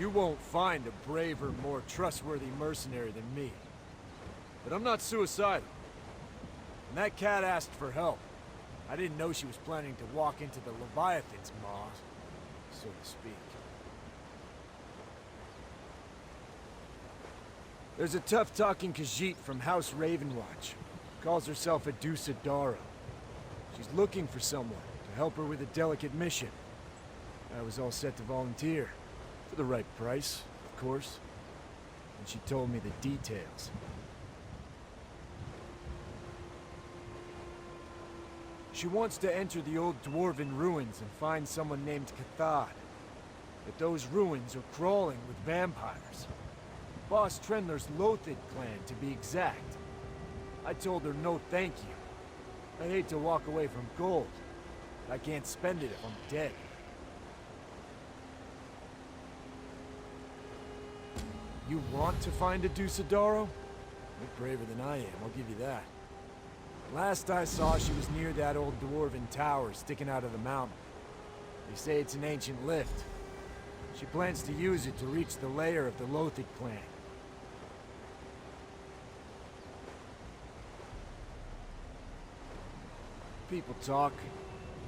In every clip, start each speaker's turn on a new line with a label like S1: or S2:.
S1: You won't find a braver, more trustworthy mercenary than me. But I'm not suicidal. When that cat asked for help, I didn't know she was planning to walk into the Leviathan's maws, so to speak. There's a tough-talking Khajiit from House Ravenwatch. Calls herself Adusa-daro. She's looking for someone to help her with a delicate mission. I was all set to volunteer. For the right price, of course. And she told me the details. She wants to enter the old dwarven ruins and find someone named Kathad. But those ruins are crawling with vampires. Boss Trendler's Lothid clan, to be exact. I told her no thank you. I hate to walk away from gold. I can't spend it if I'm dead. You want to find Adusa-daro? You're braver than I am, I'll give you that. Last I saw, she was near that old dwarven tower sticking out of the mountain. They say it's an ancient lift. She plans to use it to reach the lair of the Lothid clan. People talk.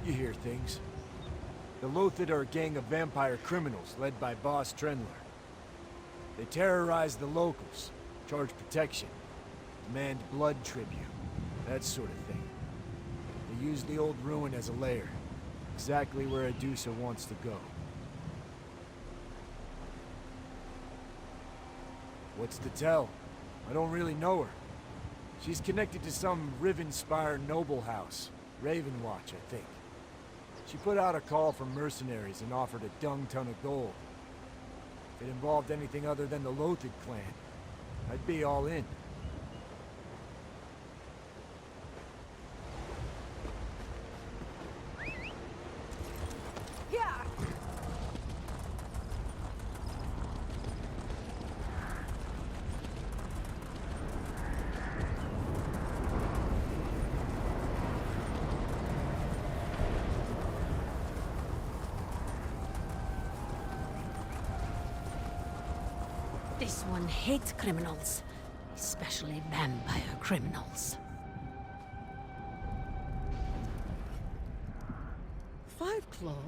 S1: You hear things. The Lothid are a gang of vampire criminals led by Boss Trendler. They terrorize the locals, charge protection, demand blood tribute, that sort of thing. They use the old ruin as a lair, exactly where Adusa wants to go. What's to tell? I don't really know her. She's connected to some Rivenspire noble house, Ravenwatch, I think. She put out a call for mercenaries and offered a dung ton of gold. If it involved anything other than the Lothid clan, I'd be all in.
S2: This one hates criminals, especially vampire criminals.
S3: Fiveclaw?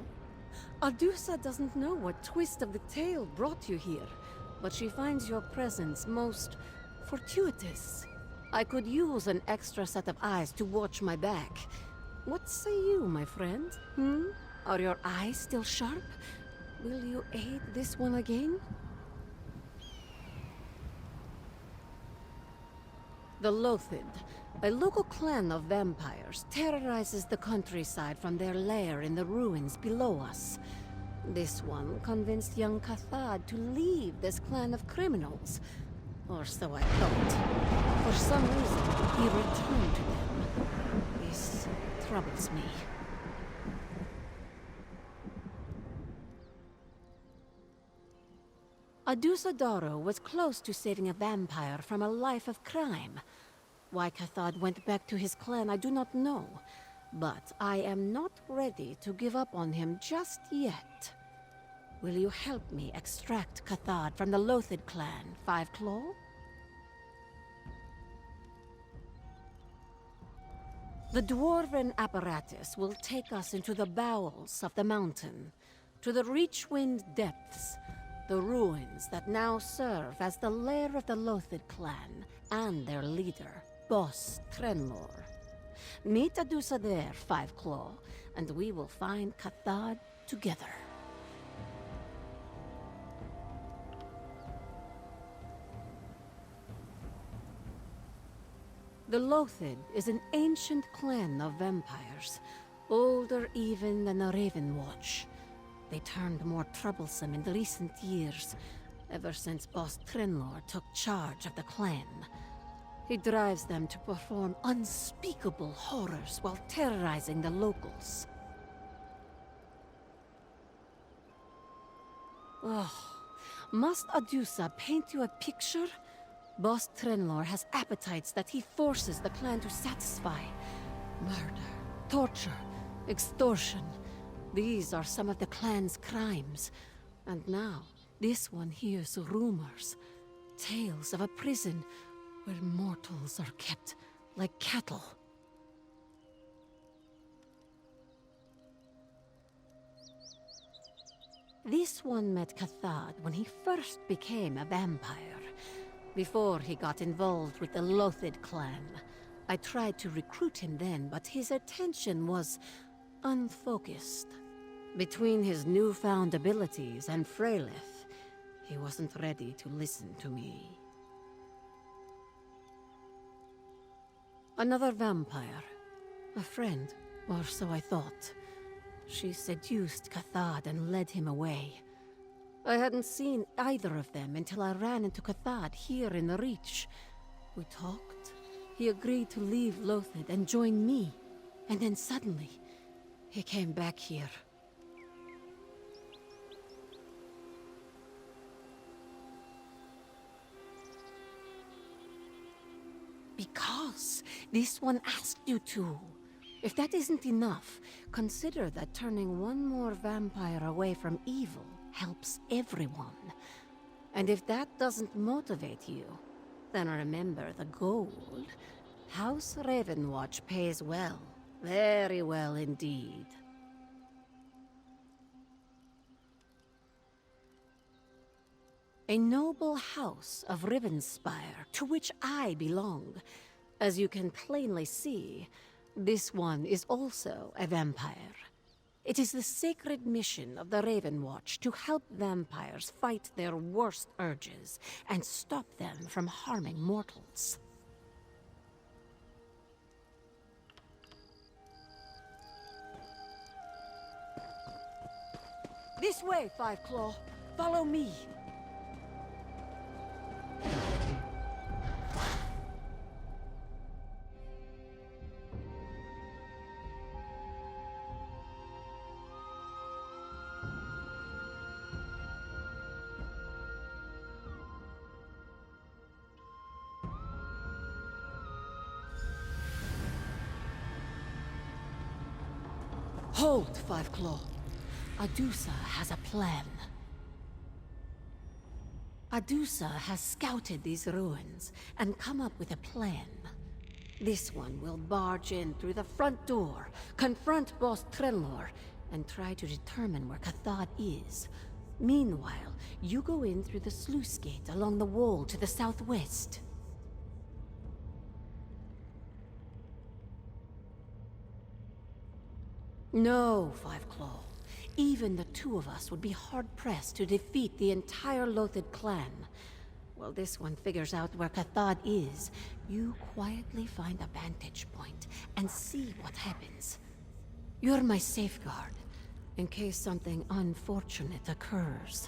S3: Adusa doesn't know what twist of the tale brought you here, but she finds your presence most fortuitous. I could use an extra set of eyes to watch my back. What say you, my friend? Are your eyes still sharp? Will you aid this one again? The Lothid, a local clan of vampires, terrorizes the countryside from their lair in the ruins below us. This one convinced young Kathad to leave this clan of criminals. Or so I thought. For some reason, he returned to them. This troubles me. Adusa-daro was close to saving a vampire from a life of crime. Why Kathad went back to his clan, I do not know. But I am not ready to give up on him just yet. Will you help me extract Kathad from the Lothid clan, Fiveclaw? The dwarven apparatus will take us into the bowels of the mountain, to the Reachwind depths, the ruins that now serve as the lair of the Lothid clan and their leader, Boss Trendler. Meet Adusa there, Fiveclaw, and we will find Kathad together. The Lothid is an ancient clan of vampires, older even than the Ravenwatch. They turned more troublesome in the recent years, ever since Boss Trendler took charge of the clan. He drives them to perform unspeakable horrors while terrorizing the locals. Oh, must Adusa paint you a picture? Boss Trendler has appetites that he forces the clan to satisfy. Murder, torture, extortion. These are some of the clan's crimes. And now, This one hears rumors, tales of a prison where mortals are kept like cattle. This one met Kathad when he first became a vampire, before he got involved with the Lothid clan. I tried to recruit him then, but his attention was unfocused. Between his newfound abilities and Freylith, he wasn't ready to listen to me. Another vampire. A friend, or so I thought. She seduced Kathad and led him away. I hadn't seen either of them until I ran into Kathad here in the Reach. We talked. He agreed to leave Lothid and join me. And then suddenly, he came back here. Because this one asked you to. If that isn't enough, consider that turning one more vampire away from evil helps everyone. And if that doesn't motivate you, then remember the gold. House Ravenwatch pays well. Very well indeed. A noble house of Rivenspire, to which I belong. As you can plainly see, this one is also a vampire. It is the sacred mission of the Ravenwatch to help vampires fight their worst urges and stop them from harming mortals. This way, Five Claw. Follow me. Hold, Five Claw. Adusa has a plan. Adusa has scouted these ruins and come up with a plan. This one will barge in through the front door, confront Boss Trenlor, and try to determine where Kathad is. Meanwhile, you go in through the sluice gate along the wall to the southwest. No, Five Claw. Even the two of us would be hard-pressed to defeat the entire Lothid clan. While this one figures out where Kathad is, you quietly find a vantage point and see what happens. You're my safeguard, in case something unfortunate occurs.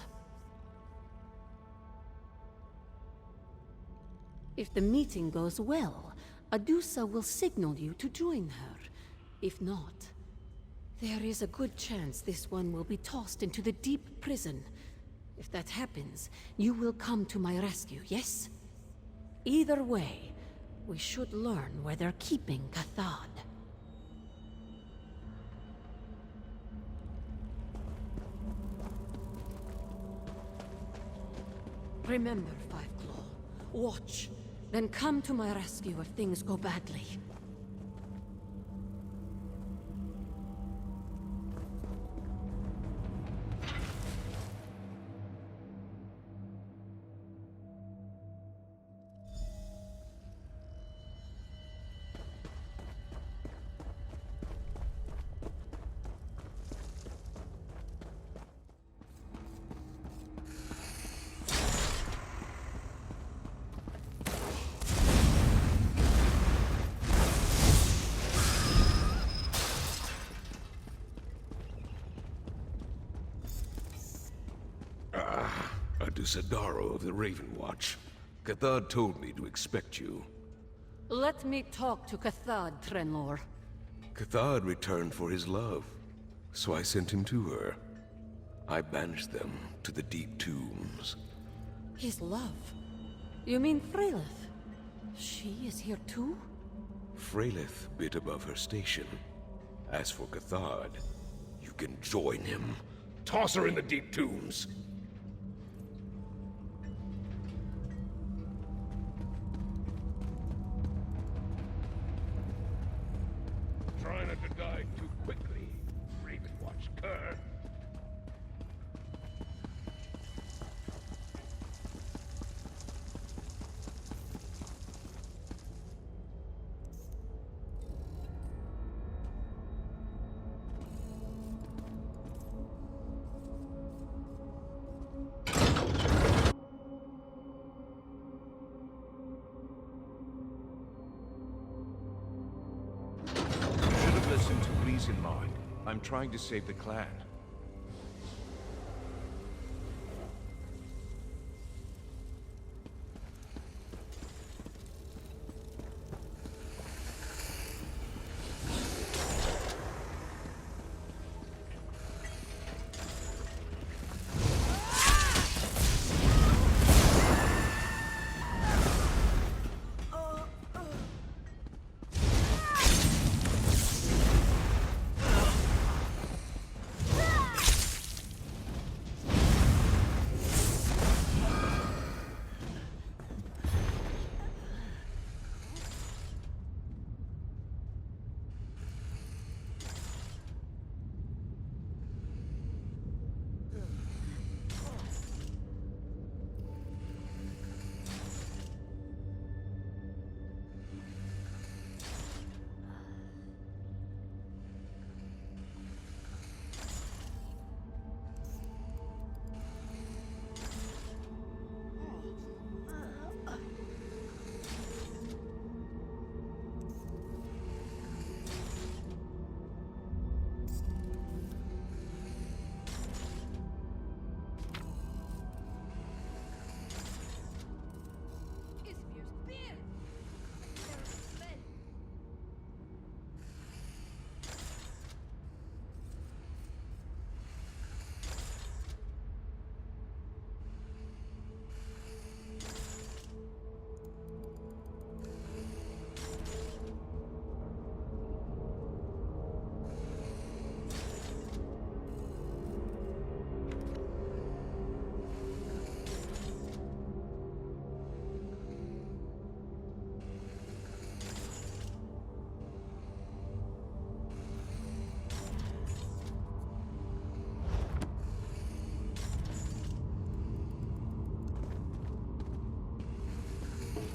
S3: If the meeting goes well, Adusa will signal you to join her. If not, there is a good chance this one will be tossed into the deep prison. If that happens, you will come to my rescue, yes? Either way, we should learn where they're keeping Kathad. Remember, Five Claw. Watch, then come to my rescue if things go badly.
S4: Adusa-daro of the Ravenwatch. Kathad told me to expect you.
S3: Let me talk to Kathad, Trenlor.
S4: Kathad returned for his love, so I sent him to her. I banished them to the deep tombs.
S3: His love? You mean Freylith? She is here too?
S4: Freylith bit above her station. As for Kathad, you can join him. Toss her in the deep tombs! Try not to die too quickly, Ravenwatch cur.
S5: Listen to Reese in mind. I'm trying to save the clan.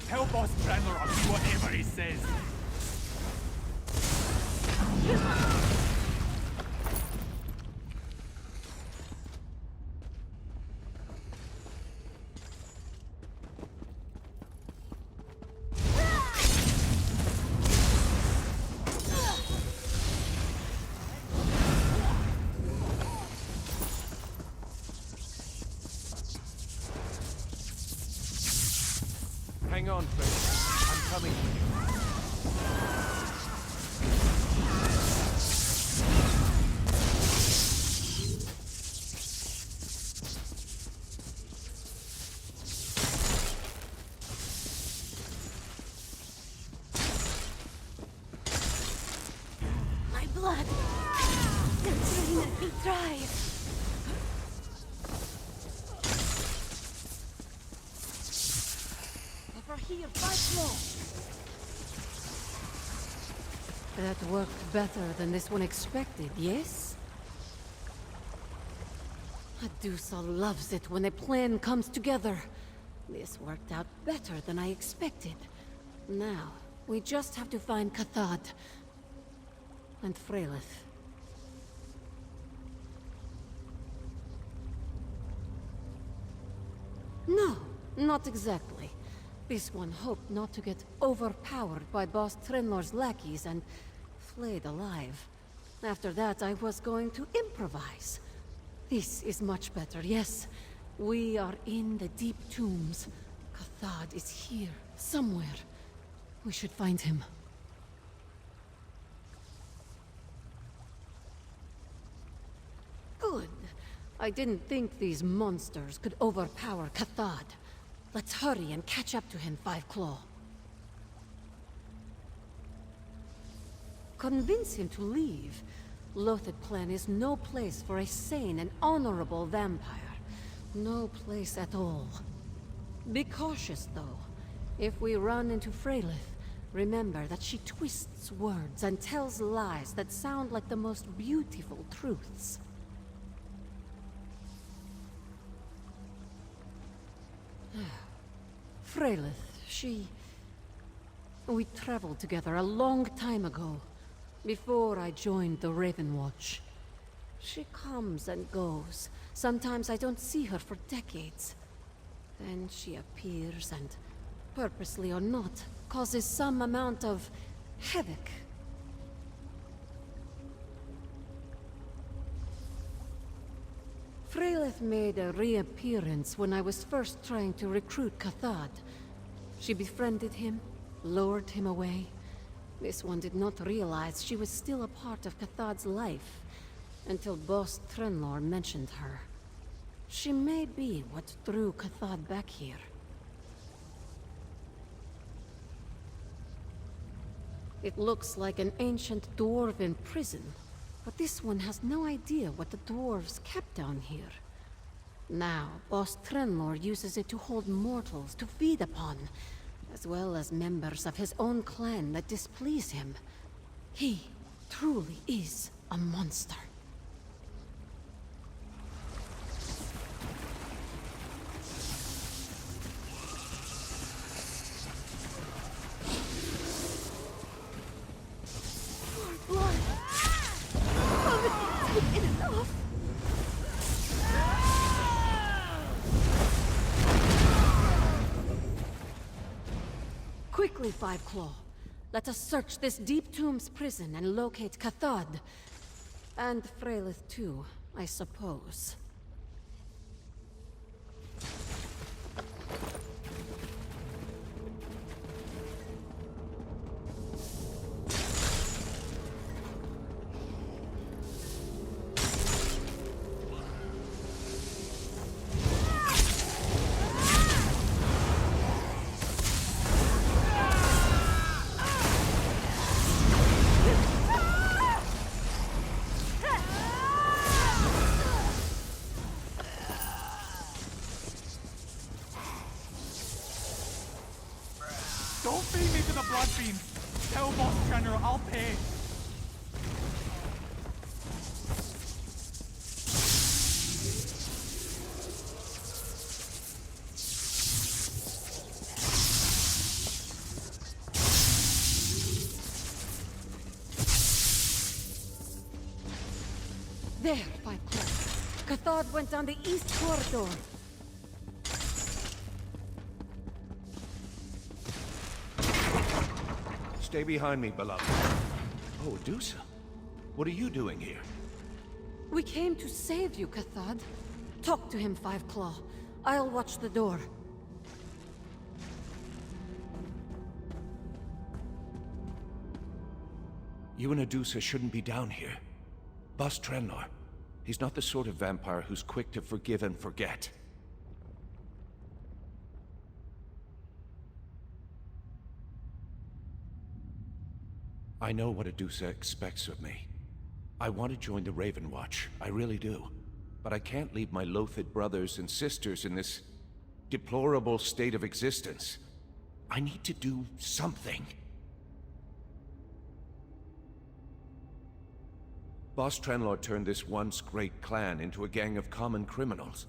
S6: Tell Boss Trendler I'll do whatever he says.
S5: Hang on, friend. I'm coming for you.
S3: My blood! Don't let me try! Over here, 5 more! That worked better than this one expected, yes? Adusa loves it when a plan comes together. This worked out better than I expected. Now, we just have to find Kathad and Freylith. No, not exactly. This one hoped not to get overpowered by Boss Trenlor's lackeys and flayed alive. After that, I was going to improvise. This is much better, yes. We are in the deep tombs. Kathad is here, somewhere. We should find him. Good. I didn't think these monsters could overpower Kathad. Let's hurry and catch up to him, Five Claw. Convince him to leave. Lothid Plan is no place for a sane and honorable vampire. No place at all. Be cautious, though. If we run into Freylith, Remember that she twists words and tells lies that sound like the most beautiful truths. Freylith, we traveled together a long time ago, before I joined the Ravenwatch. She comes and goes. Sometimes I don't see her for decades. Then she appears and, purposely or not, causes some amount of havoc. Freylith made a reappearance when I was first trying to recruit Kathad. She befriended him, lured him away. This one did not realize she was still a part of Cathad's life, until Boss Trenlor mentioned her. She may be what drew Kathad back here. It looks like an ancient dwarven prison, but this one has no idea what the dwarves kept down here. Now, Boss Trenlor uses it to hold mortals to feed upon, as well as members of his own clan that displease him. He truly is a monster. Quickly, Fiveclaw. Let us search this Deep Tombs prison and locate Kathad. And Freylith too, I suppose.
S6: Don't feed me to the blood fiends! Tell Boss Trenner I'll pay!
S3: There, Fiveclaw. Kathad went down the east corridor.
S4: Stay behind me, beloved. Oh, Adusa. What are you doing here?
S3: We came to save you, Kathad. Talk to him, Fiveclaw. I'll watch the door.
S4: You and Adusa shouldn't be down here. Boss Trenlor. He's not the sort of vampire who's quick to forgive and forget. I know what Adusa expects of me. I want to join the Ravenwatch, I really do. But I can't leave my loathed brothers and sisters in this deplorable state of existence. I need to do something. Boss Trenlor turned this once great clan into a gang of common criminals.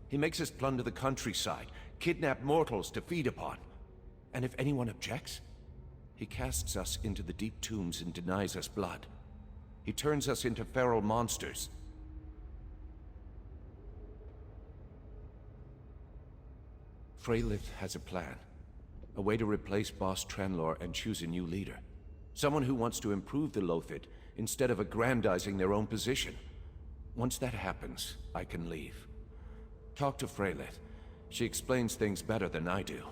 S4: He makes us plunder the countryside, kidnap mortals to feed upon. And if anyone objects, he casts us into the deep tombs and denies us blood. He turns us into feral monsters. Freylith has a plan. A way to replace Boss Trenlor and choose a new leader. Someone who wants to improve the Lothid instead of aggrandizing their own position. Once that happens, I can leave. Talk to Freylith. She explains things better than I do.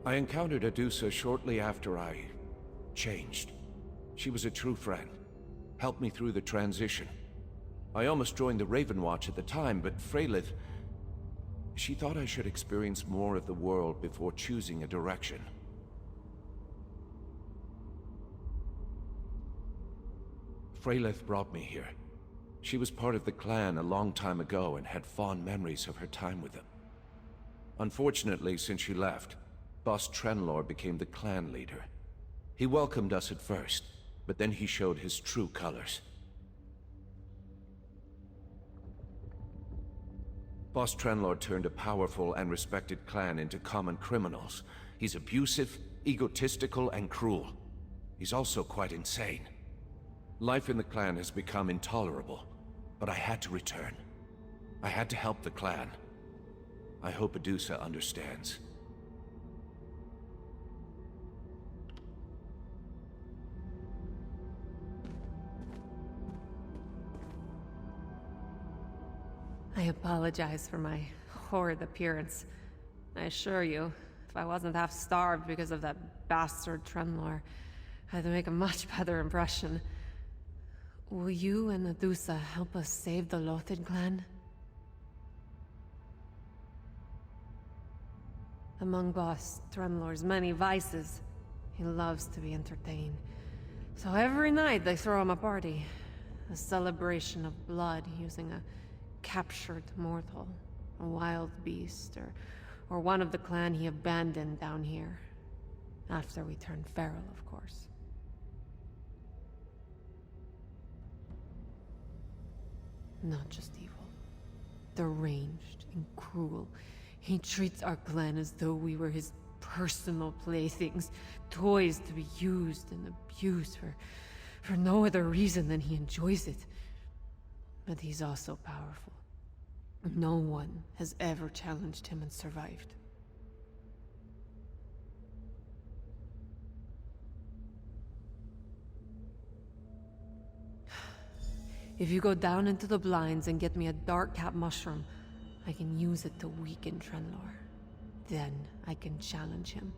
S4: I encountered Adusa shortly after I changed. She was a true friend. Helped me through the transition. I almost joined the Ravenwatch at the time, but Freylith... she thought I should experience more of the world before choosing a direction. Freylith brought me here. She was part of the clan a long time ago and had fond memories of her time with them. Unfortunately, since she left, Boss Trenlor became the clan leader. He welcomed us at first, but then he showed his true colors. Boss Trenlor turned a powerful and respected clan into common criminals. He's abusive, egotistical, and cruel. He's also quite insane. Life in the clan has become intolerable, but I had to return. I had to help the clan. I hope Adusa understands.
S7: I apologize for my horrid appearance. I assure you, if I wasn't half starved because of that bastard Trenlor, I'd make a much better impression. Will you and Adusa help us save the Lothid clan? Among Boss Trenlor's many vices, he loves to be entertained. So every night they throw him a party. A celebration of blood using a captured mortal, a wild beast, or one of the clan he abandoned down here. After we turned feral, of course. Not just evil. Deranged and cruel. He treats our clan as though we were his personal playthings, toys to be used and abused for no other reason than he enjoys it. But he's also powerful. No one has ever challenged him and survived. If you go down into the blinds and get me a dark cap mushroom, I can use it to weaken Trenlor. Then I can challenge him.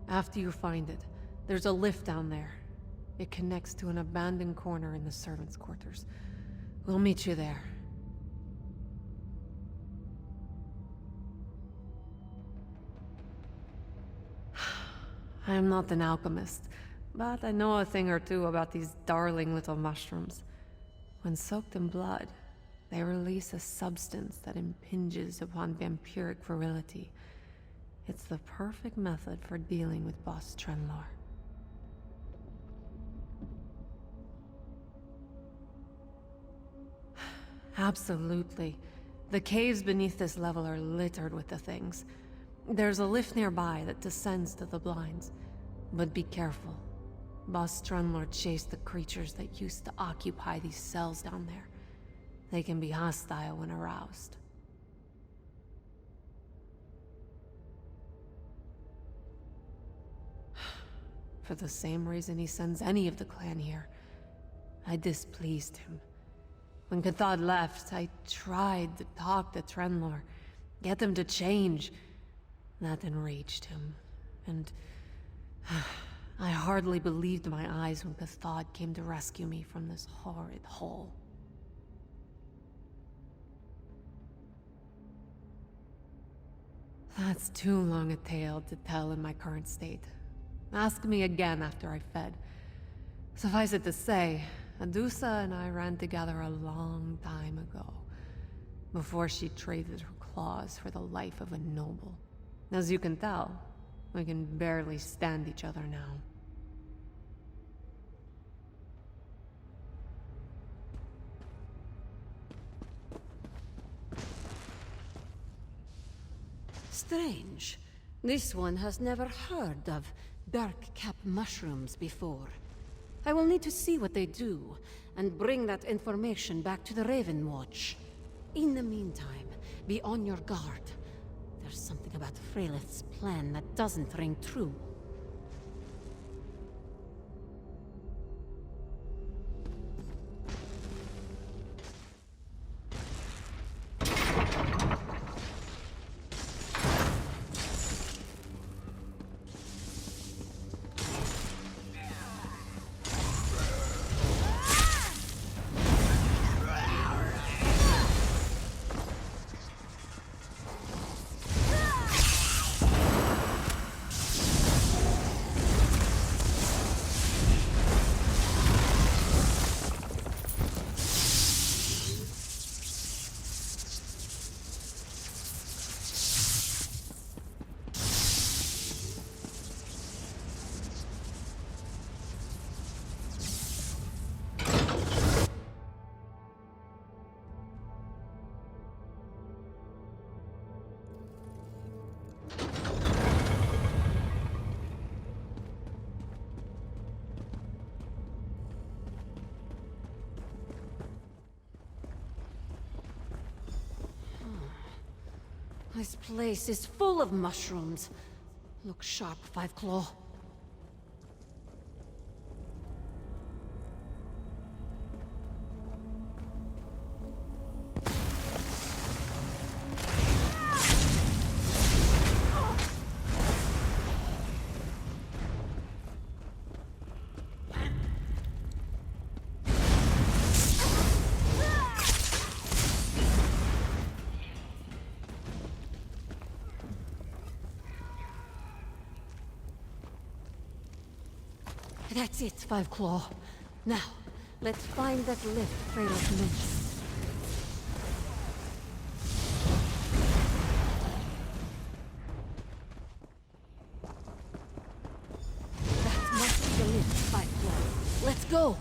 S7: After you find it, there's a lift down there. It connects to an abandoned corner in the servants' quarters. We'll meet you there. I am not an alchemist, but I know a thing or two about these darling little mushrooms. When soaked in blood, they release a substance that impinges upon vampiric virility. It's the perfect method for dealing with Boss Trenlor. Absolutely. The caves beneath this level are littered with the things. There's a lift nearby that descends to the blinds. But be careful. Boss Trenlor chased the creatures that used to occupy these cells down there. They can be hostile when aroused. For the same reason he sends any of the clan here. I displeased him. When Kathad left, I tried to talk to Trenlor, get him to change. That enraged him, and I hardly believed my eyes when Kathad came to rescue me from this horrid hole. That's too long a tale to tell in my current state. Ask me again after I fed. Suffice it to say, Adusa and I ran together a long time ago, before she traded her claws for the life of a noble. As you can tell, we can barely stand each other now.
S3: Strange. This one has never heard of dark cap mushrooms before. I will need to see what they do, and bring that information back to the Ravenwatch. In the meantime, be on your guard. There's something about Freylith's plan that doesn't ring true. This place is full of mushrooms. Look sharp, Five Claw. That's it, Five Claw. Now, let's find that lift Freyleth mentioned. That must be the lift, Five Claw. Let's go!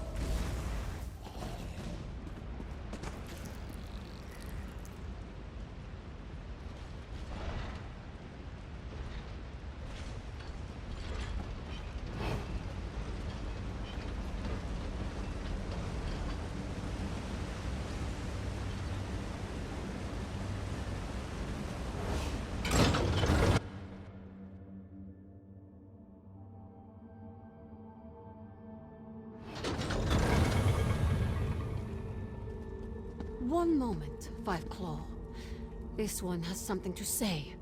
S3: One moment, Five Claw. This one has something to say.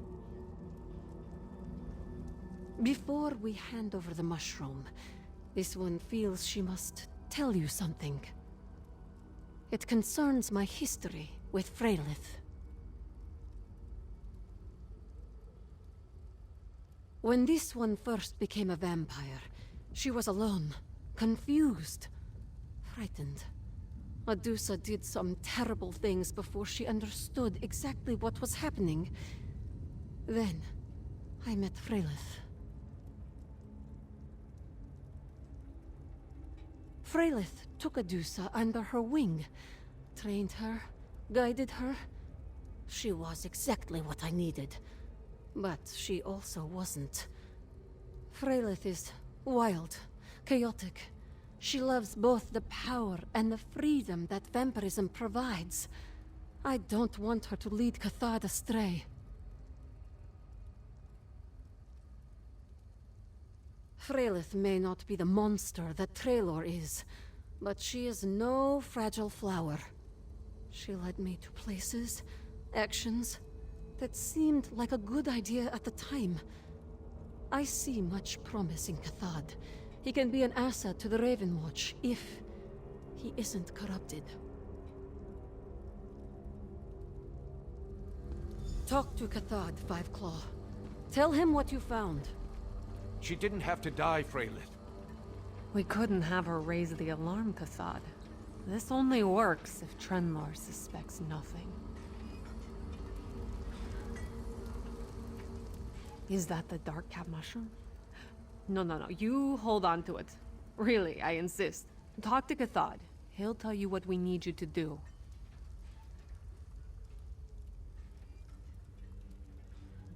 S3: Before we hand over the mushroom, this one feels she must tell you something. It concerns my history with Freyleth. When this one first became a vampire, she was alone, confused, frightened. Adusa did some terrible things before she understood exactly what was happening. Then, I met Freyleth. Freyleth took Adusa under her wing, trained her, guided her. She was exactly what I needed. But she also wasn't. Freyleth is wild, chaotic. She loves both the power and the freedom that vampirism provides. I don't want her to lead Kathad astray. Freyleth may not be the monster that Traylor is, but she is no fragile flower. She led me to places, actions, that seemed like a good idea at the time. I see much promise in Kathad. He can be an asset to the Ravenwatch, if he isn't corrupted. Talk to Kathad, Five Claw. Tell him what you found.
S4: She didn't have to die, Freyleth.
S7: We couldn't have her raise the alarm, Kathad. This only works if Trenlor suspects nothing. Is that the dark cap mushroom? No, you hold on to it. Really, I insist. Talk to Kathad. He'll tell you what we need you to do.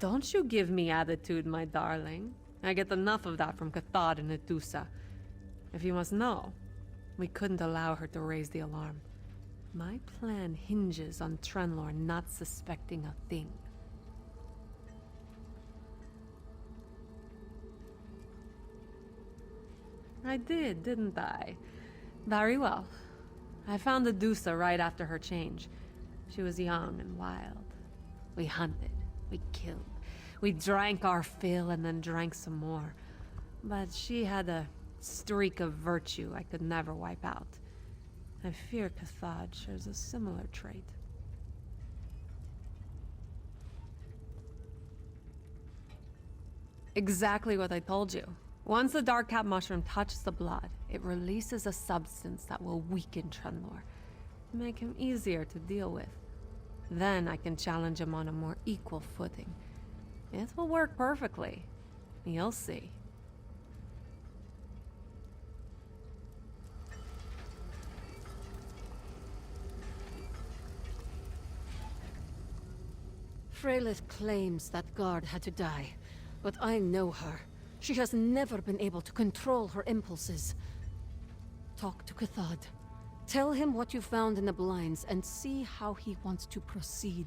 S7: Don't you give me attitude, my darling. I get enough of that from Kathad and Adusa. If you must know, we couldn't allow her to raise the alarm. My plan hinges on Trenlor not suspecting a thing. I did, didn't I? Very well. I found Adusa right after her change. She was young and wild. We hunted, we killed, we drank our fill and then drank some more. But she had a streak of virtue I could never wipe out. I fear Kathad shares a similar trait. Exactly what I told you. Once the dark cap mushroom touches the blood, it releases a substance that will weaken Trenlor, make him easier to deal with. Then I can challenge him on a more equal footing. It will work perfectly. You'll see.
S3: Freyleth claims that guard had to die, but I know her. She has never been able to control her impulses. Talk to Kathad. Tell him what you found in the blinds and see how he wants to proceed.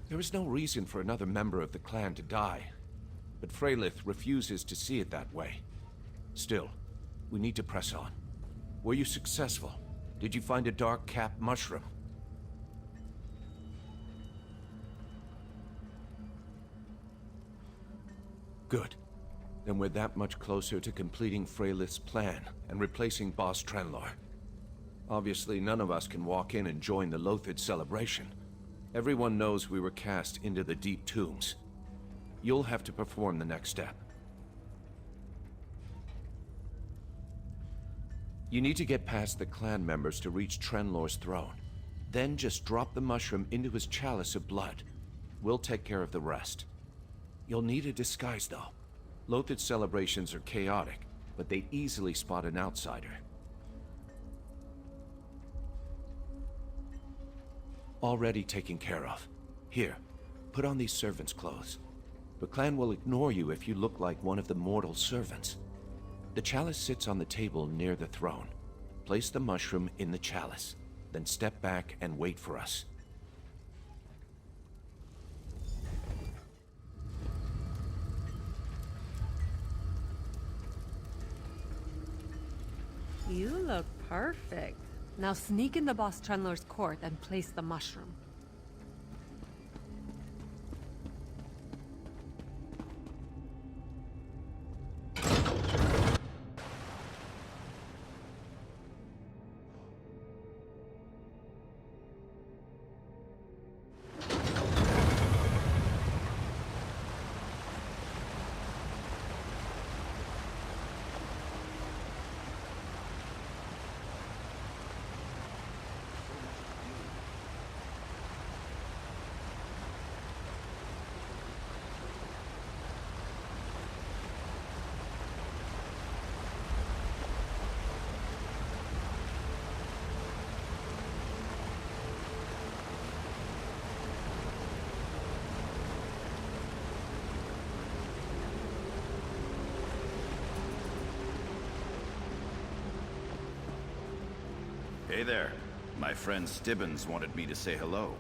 S4: There is no reason for another member of the clan to die, but Freylith refuses to see it that way. Still, we need to press on. Were you successful? Did you find a dark cap mushroom? Good. Then we're that much closer to completing Freylith's plan and replacing Boss Trenlor. Obviously, none of us can walk in and join the Lothid celebration. Everyone knows we were cast into the deep tombs. You'll have to perform the next step. You need to get past the clan members to reach Trenlor's throne. Then just drop the mushroom into his chalice of blood. We'll take care of the rest. You'll need a disguise, though. Lothid celebrations are chaotic, but they easily spot an outsider. Already taken care of. Here, put on these servant's clothes. The clan will ignore you if you look like one of the mortal servants. The chalice sits on the table near the throne. Place the mushroom in the chalice, then step back and wait for us.
S7: You look perfect. Now sneak in the Boss Trenlor's court and place the mushroom.
S8: Hey there. My friend Stibbins wanted me to say hello.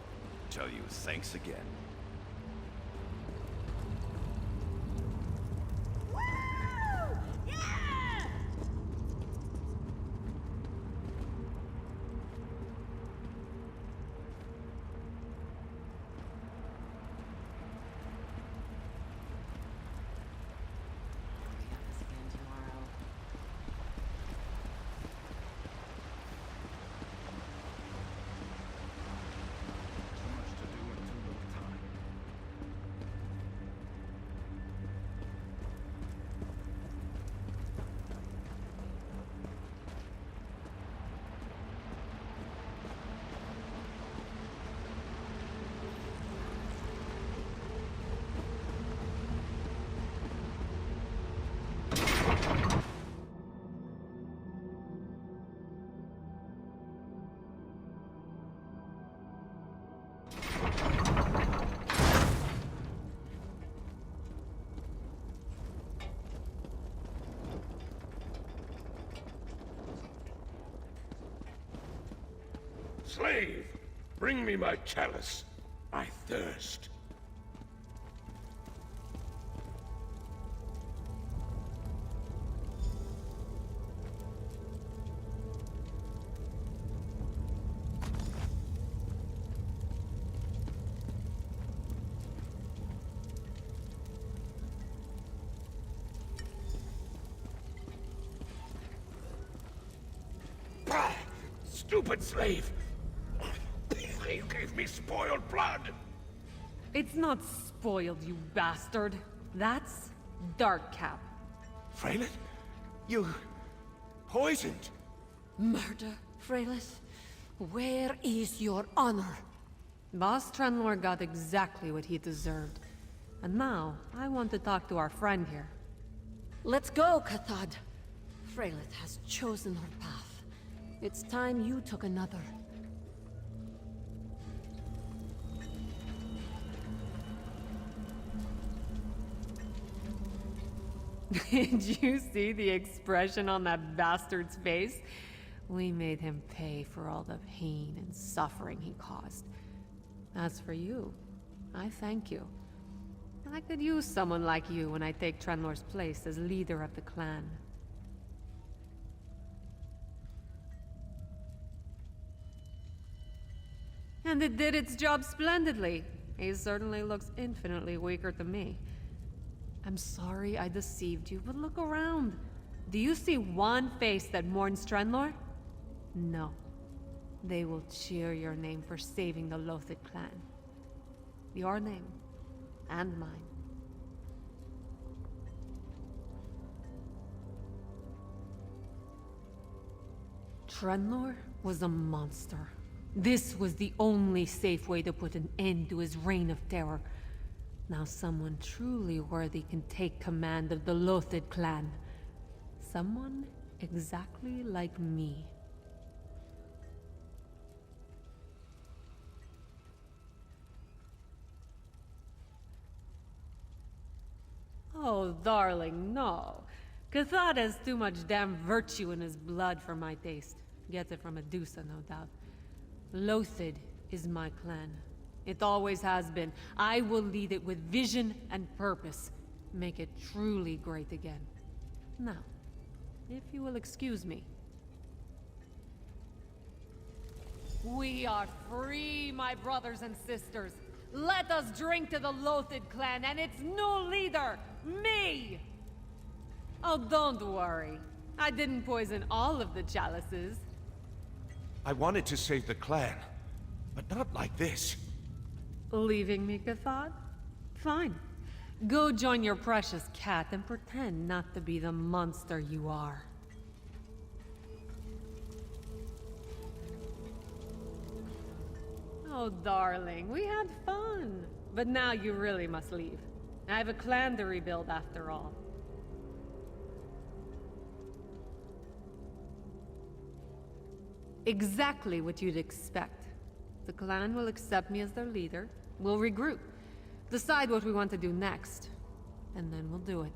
S8: Tell you thanks again.
S9: Slave, bring me my chalice. I thirst. Ah, stupid slave! You gave me spoiled blood!
S7: It's not spoiled, you bastard. That's dark cap.
S4: Freylith? You... poisoned?
S3: Murder, Freylith? Where is your honor?
S7: Boss Trenlor got exactly what he deserved. And now, I want to talk to our friend here.
S3: Let's go, Kathad. Freylith has chosen her path. It's time you took another.
S7: Did you see the expression on that bastard's face? We made him pay for all the pain and suffering he caused. As for you, I thank you. I could use someone like you when I take Trenlor's place as leader of the clan. And it did its job splendidly. He certainly looks infinitely weaker to me. I'm sorry I deceived you, but look around. Do you see one face that mourns Trenlor? No. They will cheer your name for saving the Lothid clan. Your name. And mine. Trenlor was a monster. This was the only safe way to put an end to his reign of terror. Now someone truly worthy can take command of the Lothid clan. Someone exactly like me. Oh, darling, no. Kathad has too much damn virtue in his blood for my taste. Gets it from Adusa, no doubt. Lothid is my clan. It always has been. I will lead it with vision and purpose. Make it truly great again. Now, if you will excuse me. We are free, my brothers and sisters. Let us drink to the Lothid clan and its new leader, me! Oh, don't worry. I didn't poison all of the chalices.
S4: I wanted to save the clan, but not like this.
S7: Leaving me, Kathad? Fine. Go join your precious cat and pretend not to be the monster you are. Oh, darling, we had fun. But now you really must leave. I have a clan to rebuild after all. Exactly what you'd expect. The clan will accept me as their leader. We'll regroup. Decide what we want to do next. And then we'll do it.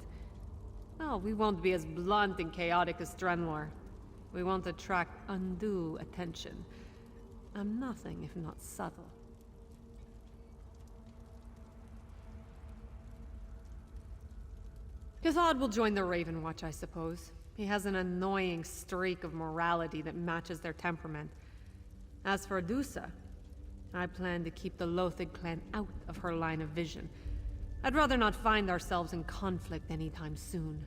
S7: Oh, we won't be as blunt and chaotic as Trenlor. We won't attract undue attention. I'm nothing if not subtle. Kathad will join the Ravenwatch, I suppose. He has an annoying streak of morality that matches their temperament. As for Adusa, I plan to keep the Lothid clan out of her line of vision. I'd rather not find ourselves in conflict anytime soon.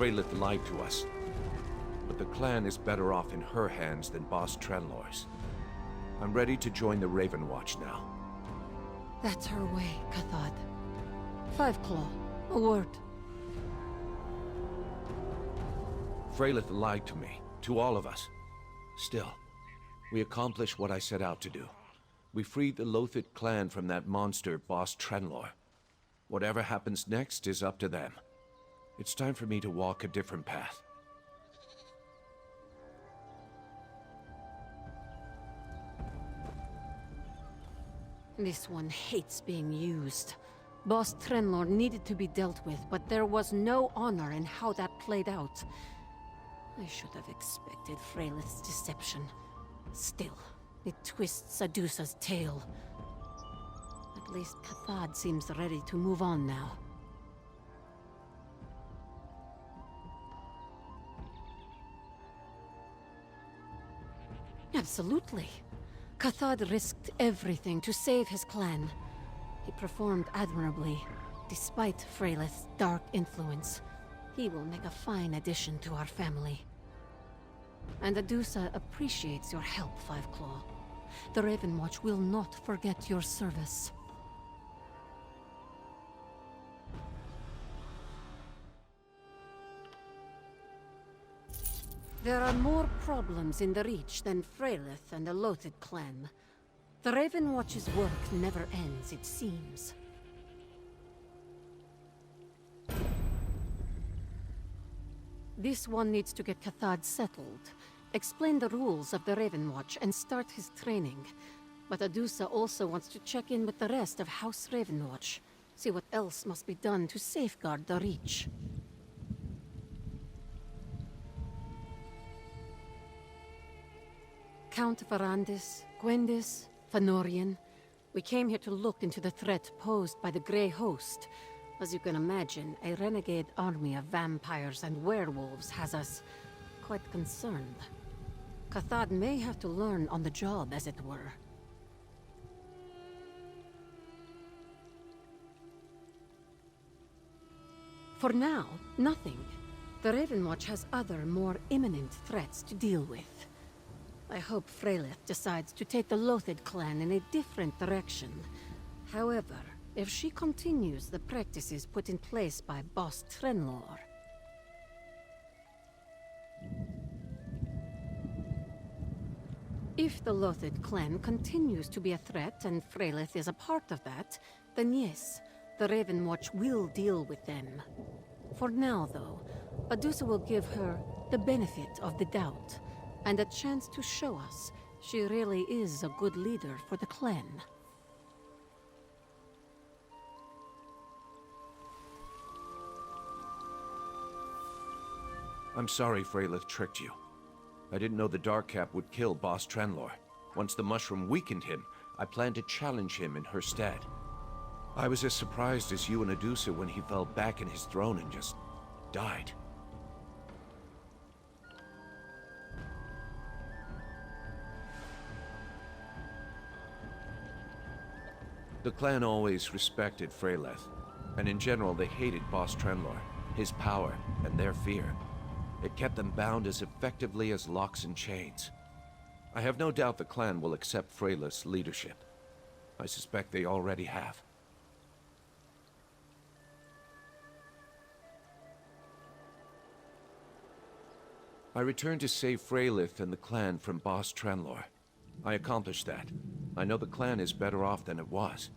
S4: Freylith lied to us, but the clan is better off in her hands than Boss Trenlor's. I'm ready to join the Ravenwatch now.
S3: That's her way, Kathad. Fiveclaw, a word.
S4: Freylith lied to me, to all of us. Still, we accomplished what I set out to do. We freed the Lothid clan from that monster, Boss Trenlor. Whatever happens next is up to them. It's time for me to walk a different path.
S3: This one hates being used. Boss Trenlor needed to be dealt with, but there was no honor in how that played out. I should have expected Freylith's deception. Still, it twists Adusa's tail. At least Kathad seems ready to move on now. Absolutely. Kathad risked everything to save his clan. He performed admirably, despite Freylith's dark influence. He will make a fine addition to our family. And Adusa appreciates your help, Fiveclaw. The Ravenwatch will not forget your service. There are more problems in the Reach than Freylith and the Loathed clan. The Ravenwatch's work never ends, it seems. This one needs to get Kathad settled, explain the rules of the Ravenwatch, and start his training. But Adusa also wants to check in with the rest of House Ravenwatch, see what else must be done to safeguard the Reach. Count Varandis, Gwendis, Fëanorian. We came here to look into the threat posed by the Grey Host. As you can imagine, a renegade army of vampires and werewolves has us quite concerned. Kathad may have to learn on the job, as it were. For now, nothing. The Ravenwatch has other, more imminent threats to deal with. I hope Freylith decides to take the Loathed clan in a different direction. However, if she continues the practices put in place by Boss Trenlor... If the Loathed clan continues to be a threat and Freylith is a part of that, then yes, the Ravenwatch will deal with them. For now, though, Adusa will give her the benefit of the doubt, and a chance to show us she really is a good leader for the clan.
S4: I'm sorry Freylith tricked you. I didn't know the Darkcap would kill Boss Trenlor. Once the mushroom weakened him, I planned to challenge him in her stead. I was as surprised as you and Adusa when he fell back in his throne and just died. The clan always respected Freylith, and in general they hated Boss Trenlor, his power, and their fear. It kept them bound as effectively as locks and chains. I have no doubt the clan will accept Freylith's leadership. I suspect they already have. I returned to save Freylith and the clan from Boss Trenlor. I accomplished that. I know the clan is better off than it was.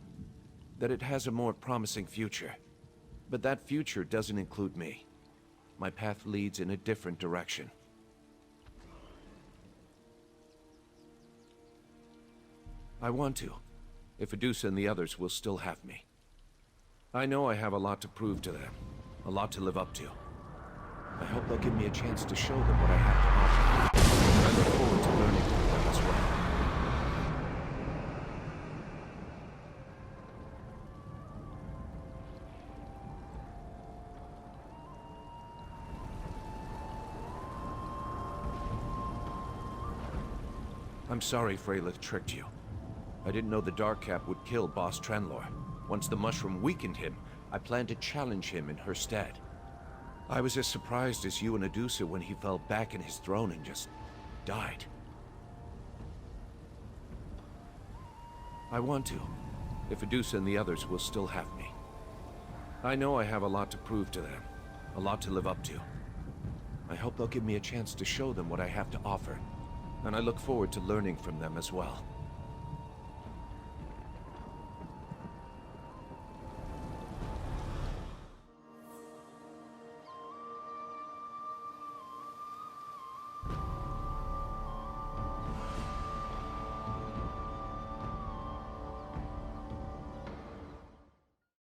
S4: That it has a more promising future. But that future doesn't include me. My path leads in a different direction. I want to, if Adusa and the others will still have me. I know I have a lot to prove to them, a lot to live up to. I hope they'll give me a chance to show them what I have to offer. I look forward to learning from them as well. I'm sorry Freylith tricked you. I didn't know the Darkcap would kill Boss Trenlor. Once the mushroom weakened him, I planned to challenge him in her stead. I was as surprised as you and Adusa when he fell back in his throne and just died. I want to, if Adusa and the others will still have me. I know I have a lot to prove to them, a lot to live up to. I hope they'll give me a chance to show them what I have to offer, and I look forward to learning from them as well.